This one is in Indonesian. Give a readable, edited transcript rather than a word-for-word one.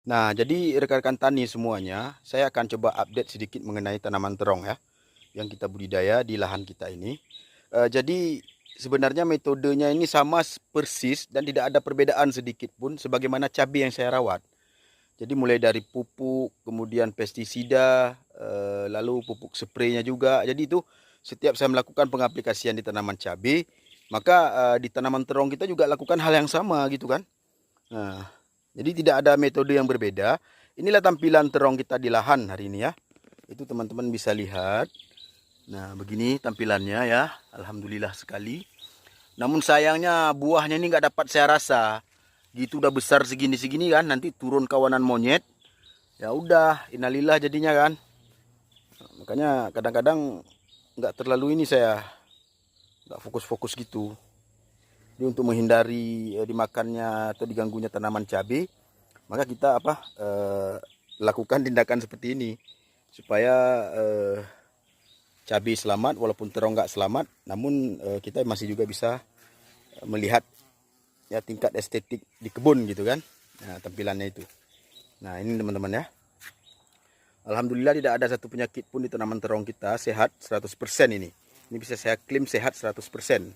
Nah, jadi rekan-rekan tani semuanya, saya akan coba update sedikit mengenai tanaman terong ya, yang kita budidaya di lahan kita ini. Jadi sebenarnya metodenya ini sama persis dan tidak ada perbedaan sedikit pun sebagaimana cabai yang saya rawat. Jadi mulai dari pupuk, kemudian pestisida, lalu pupuk spraynya juga. Jadi itu setiap saya melakukan pengaplikasian di tanaman cabai, maka di tanaman terong kita juga lakukan hal yang sama gitu kan. Nah, jadi tidak ada metode yang berbeda. Inilah tampilan terong kita di lahan hari ini ya. Itu teman-teman bisa lihat. Nah, begini tampilannya ya. Alhamdulillah sekali. Namun sayangnya buahnya ini nggak dapat saya rasa. Gitu udah besar segini-segini kan, nanti turun kawanan monyet. Ya udah, innalillah jadinya kan. Makanya kadang-kadang nggak terlalu ini saya nggak fokus-fokus gitu. Jadi untuk menghindari dimakannya atau diganggunya tanaman cabai, maka kita lakukan tindakan seperti ini supaya cabai selamat walaupun terong nggak selamat, namun kita masih juga bisa melihat ya tingkat estetik di kebun gitu kan. Nah, tampilannya itu. Nah, ini teman-teman ya. Alhamdulillah tidak ada satu penyakit pun di tanaman terong kita, sehat 100% ini. Ini bisa saya klaim sehat 100%.